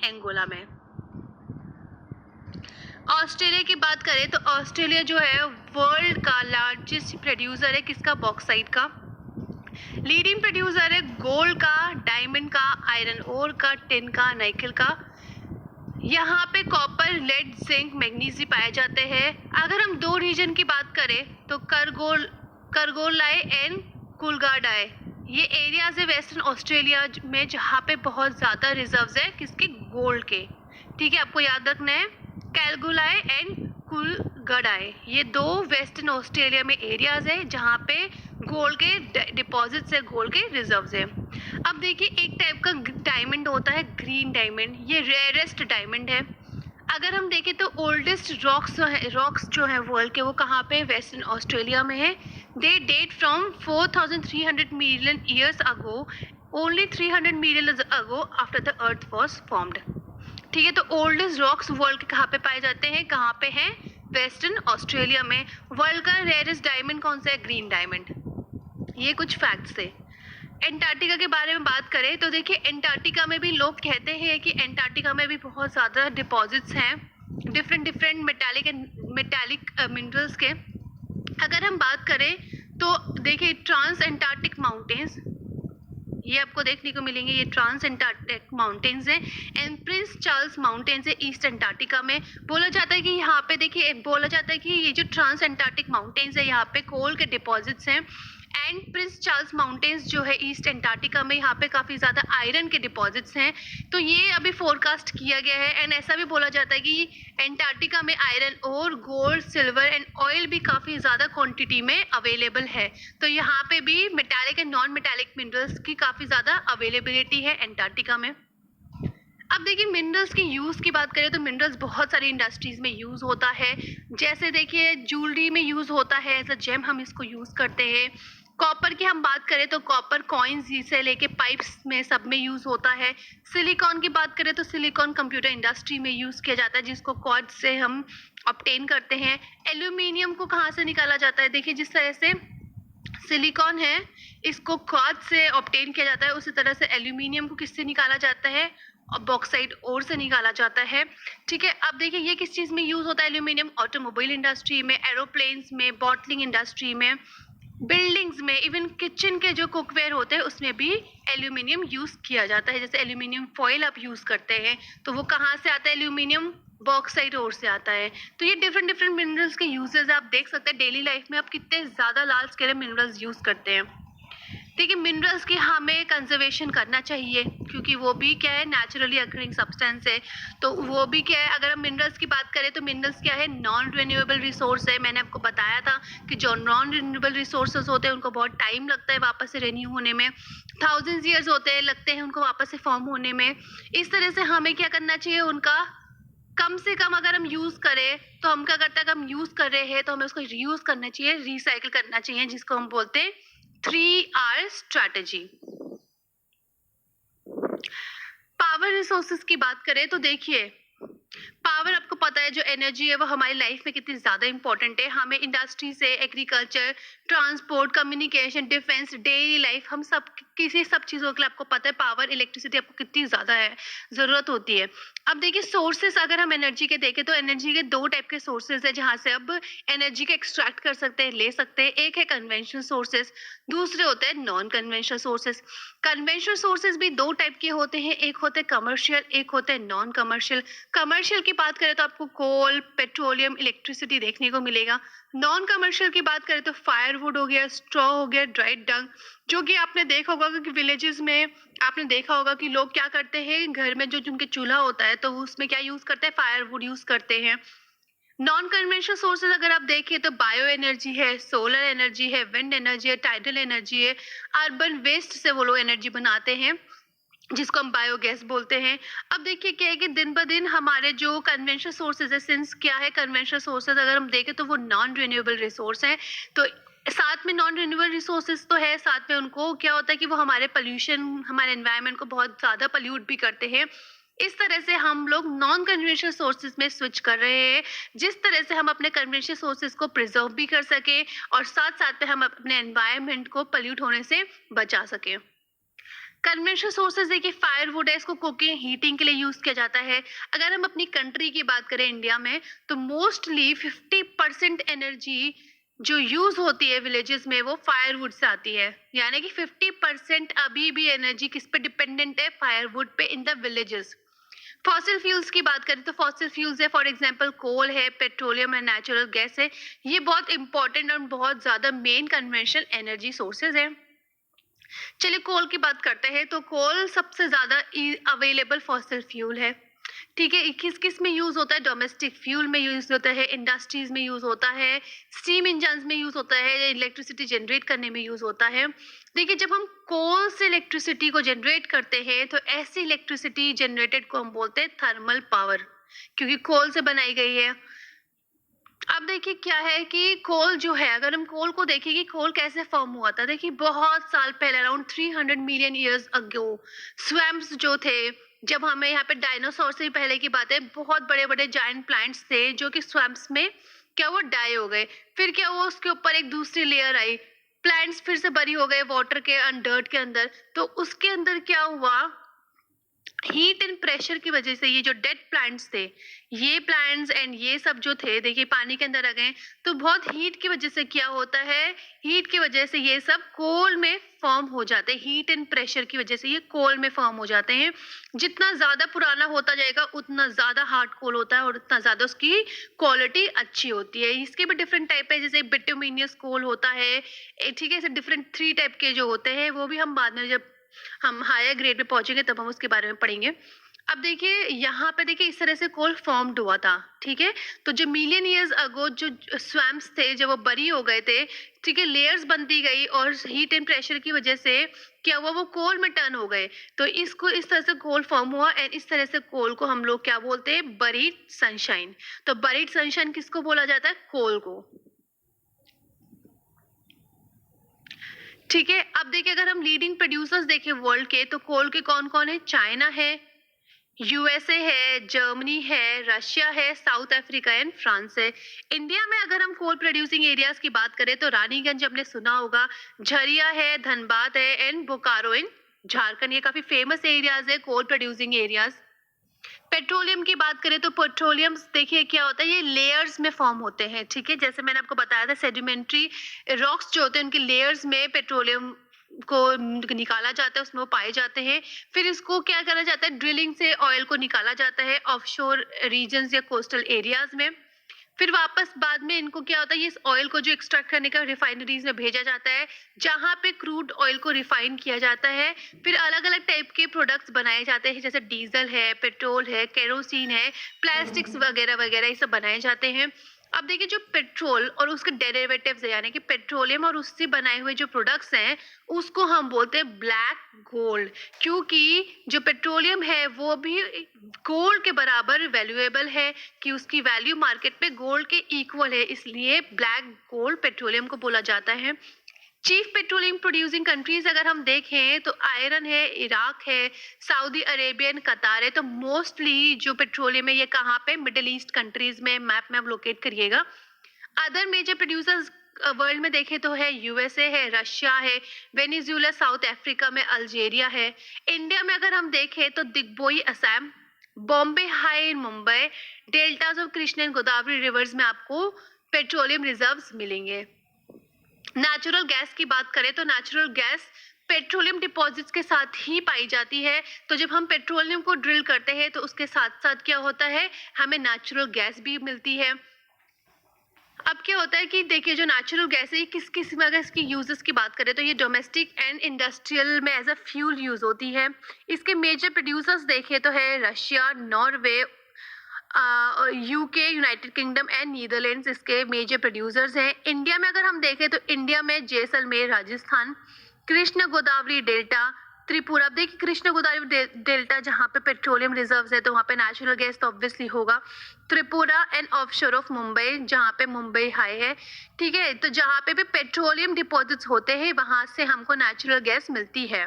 Angola में। Australia की बात करें तो ऑस्ट्रेलिया जो है वर्ल्ड का लार्जेस्ट प्रोड्यूसर है किसका, बॉक्साइट का। लीडिंग प्रोड्यूसर है गोल्ड का, डायमंड का, आयरन ओर का, टिन का, निकल का। यहाँ पे कॉपर, लेड, जिंक, मैग्नीज पाए जाते हैं। अगर हम दो रीजन की बात करें तो करगोलाय एंड कुलगाडाय, ये एरियाज है वेस्टर्न ऑस्ट्रेलिया में जहाँ पे बहुत ज़्यादा रिजर्व्स है किसके, गोल्ड के। ठीक है, आपको याद रखना है कैलगुलाय एंड कुलगाडाय, ये दो वेस्टर्न ऑस्ट्रेलिया में एरियाज है जहाँ पे गोल्ड के डिपॉजिट्स है, गोल्ड के रिजर्व्स है। अब देखिए एक टाइप का डायमंड होता है ग्रीन डायमंड, ये रेयरेस्ट डायमंड है। अगर हम देखें तो ओल्डेस्ट रॉक्स जो है वर्ल्ड के वो कहाँ पे, वेस्टर्न ऑस्ट्रेलिया में है। They date from 4300 million years ago, only 300 million ago after the earth was formed. ठीक है, तो ओल्डेस्ट रॉक्स वर्ल्ड के कहाँ पे पाए जाते हैं, कहाँ पे हैं, वेस्टर्न ऑस्ट्रेलिया में। वर्ल्ड का रेयरेस्ट डायमंड कौन सा है, ग्रीन डायमंड। ये कुछ फैक्ट्स है। एंटार्क्टिका के बारे में बात करें तो देखिए एंटार्क्टिका में भी लोग कहते हैं कि एंटार्क्टिका में भी बहुत ज़्यादा डिपॉजिट्स हैं डिफरेंट मेटालिक मिनरल्स के। अगर हम बात करें तो देखिए ट्रांस एंटार्क्टिक माउंटेन्स, ये आपको देखने को मिलेंगे, ये ट्रांस एंटार्क्टिक माउंटेन्स है। एंड प्रिंस चार्ल्स माउंटेन्स है ईस्ट एंटार्क्टिका में। बोला जाता है कि यहाँ पे देखिए, बोला जाता है कि ये जो ट्रांस एंटार्क्टिक माउंटेन्स है यहाँ पे कोल के डिपॉजिट्स हैं। एंड प्रिंस चार्ल्स माउंटेन्स जो है ईस्ट एंटार्क्टिका में, यहाँ पे काफ़ी ज़्यादा आयरन के डिपॉजिट्स हैं। तो ये अभी फोरकास्ट किया गया है। एंड ऐसा भी बोला जाता है कि एंटार्क्टिका में आयरन और गोल्ड, सिल्वर एंड ऑयल भी काफ़ी ज़्यादा क्वांटिटी में अवेलेबल है। तो यहाँ पे भी metallic and non metallic minerals की काफ़ी ज़्यादा अवेलेबिलिटी है एंटार्क्टिका में। अब देखिए मिनरल्स की यूज़ की बात करें तो मिनरल्स बहुत सारी इंडस्ट्रीज में यूज़ होता है। जैसे देखिए ज्वेलरी में यूज़ होता है, एज अ जेम हम इसको यूज़ करते हैं। कॉपर की हम बात करें तो कॉपर कॉइन्स से लेके पाइप्स में सब में यूज़ होता है। सिलिकॉन की बात करें तो सिलिकॉन कंप्यूटर इंडस्ट्री में यूज़ किया जाता है जिसको क्वार्ट्ज से हम ऑब्टेन करते हैं। एल्यूमिनियम को कहाँ से निकाला जाता है, देखिए जिस तरह से सिलिकॉन है इसको क्वार्ट्ज से ऑब्टेन किया जाता है, उसी तरह से एल्यूमिनियम को किससे निकाला जाता है, बॉक्साइट ओर से निकाला जाता है। ठीक है, अब देखिए ये किस चीज़ में यूज़ होता है एल्यूमिनियम, ऑटोमोबाइल इंडस्ट्री में, एरोप्लेन्स में, बॉटलिंग इंडस्ट्री में, बिल्डिंग्स में, इवन किचन के जो कुकवेयर होते हैं उसमें भी एल्यूमिनियम यूज़ किया जाता है। जैसे एल्यूमिनियम फॉइल आप यूज़ करते हैं तो वो कहाँ से आता है, एल्यूमिनियम बॉक्साइट ओर से आता है। तो ये डिफरेंट मिनरल्स के यूजेस आप देख सकते हैं डेली लाइफ में आप कितने ज़्यादा लार्ज स्केल मिनरल्स यूज़ करते हैं। देखिए मिनरल्स की हमें कंजर्वेशन करना चाहिए क्योंकि वो भी क्या है, नेचुरली अकरिंग सब्सटेंस है। तो वो भी क्या है, अगर हम मिनरल्स की बात करें तो मिनरल्स क्या है, नॉन रिन्यूएबल रिसोर्स है। मैंने आपको बताया था कि जो नॉन रिन्यूएबल रिसोर्सेज होते हैं उनको बहुत टाइम लगता है वापस से रिन्यू होने में, 1000 ईयर्स लगते हैं उनको वापस से फॉर्म होने में। इस तरह से हमें क्या करना चाहिए, उनका कम से कम अगर हम यूज़ करें तो हम क्या करते हैं, अगर हम यूज़ कर रहे हैं तो हमें उसको रीयूज़ करना चाहिए, रिसाइकिल करना चाहिए, जिसको हम बोलते हैं 3R स्ट्रैटेजी। पावर रिसोर्सेज की बात करें तो देखिए पावर, आपको पता है जो एनर्जी है वो हमारी लाइफ में कितनी ज़्यादा इंपॉर्टेंट है। हमें इंडस्ट्री से agriculture, transport, communication, defence, daily life, हम सब चीज़ों के लिए आपको पता है पावर, इलेक्ट्रिसिटी आपको कितनी ज़्यादा है ज़रूरत होती है। अब देखिए सोर्सेस अगर हम एनर्जी के देखें तो एनर्जी के दो टाइप के सोर्सेज है जहाँ से अब एनर्जी के एक्सट्रैक्ट कर सकते हैं, ले सकते हैं। एक है कन्वेंशनल सोर्सेज, दूसरे होते हैं non conventional sources. Conventional sources भी दो टाइप के होते हैं, एक होते हैं कमर्शियल, एक होते हैं नॉन कमर्शियल। कमर्शियल की बात करें तो आपको कोल, पेट्रोलियम, इलेक्ट्रिसिटी देखने को मिलेगा। नॉन कमर्शियल की बात करें तो फायरवुड हो गया, स्ट्रॉ हो गया, ड्राइड डंग, जो कि आपने देखा होगा कि विलेजेस में आपने देखा होगा कि लोग क्या करते हैं, घर में जो जिनके चूल्हा होता है तो उसमें क्या यूज करते हैं, फायरवुड यूज करते हैं। नॉन कन्वेंशनल सोर्सेज अगर आप देखिए तो बायो एनर्जी है, सोलर एनर्जी है, विंड एनर्जी है, टाइडल एनर्जी है। अर्बन वेस्ट से वो लोग एनर्जी बनाते हैं जिसको हम बायोगैस बोलते हैं। अब देखिए क्या है कि दिन ब दिन हमारे जो कन्वेंशनल सोर्सेज है, सिंस क्या है कन्वेंशनल सोर्सेज अगर हम देखें तो वो नॉन रिन्यूएबल रिसोर्स है, तो साथ में नॉन रिन्यूएबल रिसोर्सेज तो है, साथ में उनको क्या होता है कि वो हमारे पोल्यूशन, हमारे एनवायरनमेंट को बहुत ज़्यादा पोल्यूट भी करते हैं। इस तरह से हम लोग नॉन कन्वेंशनल सोर्सेज में स्विच कर रहे हैं, जिस तरह से हम अपने कन्वेंशनल सोर्सेज को प्रिजर्व भी कर सके और साथ साथ में हम अपने एनवायरनमेंट को पोल्यूट होने से बचा सकें। कन्वेंशनल सोर्सेज देखिए फायरवुड है, इसको कुकिंग हीटिंग के लिए यूज किया जाता है। अगर हम अपनी कंट्री की बात करें इंडिया में, तो मोस्टली 50% एनर्जी जो यूज होती है विलेजेस में वो फायरवुड से आती है। यानी कि 50% अभी भी एनर्जी किस पे डिपेंडेंट है, फायरवुड पे in the villages. Fossil fuels की बात करें तो फॉसिल फ्यूल्स है फॉर एग्जांपल कोल है, पेट्रोलियम है, नेचुरल गैस है। ये बहुत इंपॉर्टेंट और बहुत ज्यादा मेन कन्वेंशनल एनर्जी सोर्सेज है। चलिए कोल की बात करते हैं, तो कोल सबसे ज्यादा अवेलेबल फॉसिल फ्यूल है। ठीक है, किस किस में यूज होता है, डोमेस्टिक फ्यूल में यूज होता है, इंडस्ट्रीज में यूज होता है, स्टीम इंजन में यूज होता है, इलेक्ट्रिसिटी जनरेट करने में यूज होता है। देखिए जब हम कोल से इलेक्ट्रिसिटी को जनरेट करते हैं तो ऐसी इलेक्ट्रिसिटी जनरेटेड को हम बोलते हैं थर्मल पावर, क्योंकि कोल से बनाई गई है। अब देखिए क्या है कि कोल जो है, अगर हम कोल को देखें कि कोल कैसे फॉर्म हुआ था, देखिए बहुत साल पहले अराउंड 300 मिलियन ईयर्स अगो स्वैम्प्स जो थे, जब हमें यहाँ पे डायनासोर से भी पहले की बात है, बहुत बड़े बड़े जायंट प्लांट्स थे जो कि स्वैम्प्स में क्या वो डाई हो गए। फिर क्या हुआ, उसके ऊपर एक दूसरी लेयर आई, प्लांट्स फिर से बरी हो गए वाटर के डर्ट के अंदर। तो उसके अंदर क्या हुआ, हीट एंड प्रेशर की वजह से ये जो डेड प्लांट्स थे, ये प्लांट्स एंड ये सब जो थे देखिए पानी के अंदर आ गए। तो बहुत हीट की वजह से क्या होता है, हीट की वजह से ये सब कोल में फॉर्म हो जाते हैं। हीट एंड प्रेशर की वजह से ये कोल में फॉर्म हो जाते हैं। जितना ज्यादा पुराना होता जाएगा उतना ज्यादा हार्ड कोल होता है और उतना ज्यादा उसकी क्वालिटी अच्छी होती है। इसके भी डिफरेंट टाइप है, जैसे बिटुमिनियस कोल होता है, ठीक है। ऐसे डिफरेंट 3 टाइप के जो होते हैं वो भी हम बाद में जब हम हायर ग्रेड पे पहुंचेंगे तब हम उसके बारे में पढ़ेंगे। अब देखिए यहाँ पे देखिए इस तरह से कोल फॉर्म्ड हुआ था, ठीक है। तो जो मिलियन ईयर्स अगो जो स्वैम्प्स थे जब वो बरी हो गए थे, ठीक है, लेयर्स बनती गई और हीट एंड प्रेशर की वजह से क्या हुआ, वो कोल में टर्न हो गए। तो इसको इस तरह से कोल फॉर्म हुआ एंड इस तरह से कोल को हम लोग क्या बोलते हैं, बरीड सनशाइन। तो बरीड सनशाइन किसको बोला जाता है, कोल को। ठीक है, अब देखिए अगर हम लीडिंग प्रोड्यूसर्स देखें वर्ल्ड के, तो कोल के कौन कौन है, चाइना है, यूएसए है, जर्मनी है, रशिया है, साउथ अफ्रीका एंड फ्रांस है। इंडिया में अगर हम कोल प्रोड्यूसिंग एरियाज की बात करें तो रानीगंज हमने सुना होगा, झरिया है, धनबाद है एंड बोकारो इन झारखंड। ये काफी फेमस एरियाज है कोल प्रोड्यूसिंग एरियाज। पेट्रोलियम की बात करें तो पेट्रोलियम देखिए क्या होता है, ये लेयर्स में फॉर्म होते हैं, ठीक है। जैसे मैंने आपको बताया था सेडिमेंट्री रॉक्स जो होते हैं उनके लेयर्स में पेट्रोलियम को निकाला जाता है, उसमें वो पाए जाते हैं। फिर इसको क्या करा जाता है, ड्रिलिंग से ऑयल को निकाला जाता है ऑफशोर रीजन्स या कोस्टल एरियाज में। फिर वापस बाद में इनको क्या होता है, इस ऑयल को जो एक्सट्रैक्ट करने का रिफाइनरीज में भेजा जाता है, जहां पे क्रूड ऑयल को रिफाइन किया जाता है। फिर अलग अलग टाइप के प्रोडक्ट्स बनाए जाते हैं, जैसे डीजल है, पेट्रोल है, केरोसिन है, प्लास्टिक्स वगैरह वगैरह ये सब बनाए जाते हैं। अब देखिए जो पेट्रोल और उसके डेरिवेटिव्स है, यानी कि पेट्रोलियम और उससे बनाए हुए जो प्रोडक्ट्स हैं, उसको हम बोलते हैं ब्लैक गोल्ड, क्योंकि जो पेट्रोलियम है वो भी गोल्ड के बराबर वैल्यूएबल है, कि उसकी वैल्यू मार्केट में गोल्ड के इक्वल है, इसलिए ब्लैक गोल्ड पेट्रोलियम को बोला जाता है। चीफ पेट्रोलियम प्रोड्यूसिंग कंट्रीज अगर हम देखें तो आयरन है, इराक है, सऊदी अरेबियन, कतार है। तो मोस्टली जो पेट्रोलियम है ये कहाँ पे, मिडिल ईस्ट कंट्रीज में, मैप में आप लोकेट करिएगा। अदर मेजर प्रोड्यूसर्स वर्ल्ड में देखें तो है यूएसए है, रशिया है, वेनेजुएला, साउथ अफ्रीका में अल्जीरिया है। इंडिया में अगर हम देखें तो Digboi Assam, Bombay high in Mumbai, deltas of Krishna and Godavari reverse में आपको पेट्रोलियम रिजर्व्स मिलेंगे। नेचुरल गैस की बात करें तो नेचुरल गैस पेट्रोलियम डिपॉजिट्स के साथ ही पाई जाती है। तो जब हम पेट्रोलियम को ड्रिल करते हैं तो उसके साथ साथ क्या होता है, हमें नेचुरल गैस भी मिलती है। अब क्या होता है कि देखिए जो नेचुरल गैस है किस किस में, अगर इसकी यूजेस की बात करें तो ये डोमेस्टिक एंड इंडस्ट्रियल में एज अ फ्यूल यूज होती है। इसके मेजर प्रोड्यूसर्स देखें तो है Russia, Norway, UK, United kingdom and Netherlands इसके मेजर प्रोड्यूसर्स हैं। इंडिया में अगर हम देखें तो इंडिया में जैसलमेर, राजस्थान, कृष्ण गोदावरी डेल्टा, त्रिपुरा। अब देखिए कृष्ण गोदावरी डेल्टा जहाँ पे पेट्रोलियम रिजर्व्स है तो वहाँ पे नेचुरल गैस तो ऑब्वियसली होगा। Tripura and offshore of Mumbai, जहाँ पे मुंबई हाई है, ठीक है। तो जहाँ पे भी पेट्रोलियम डिपॉजिट्स होते हैं वहाँ से हमको नेचुरल गैस मिलती है।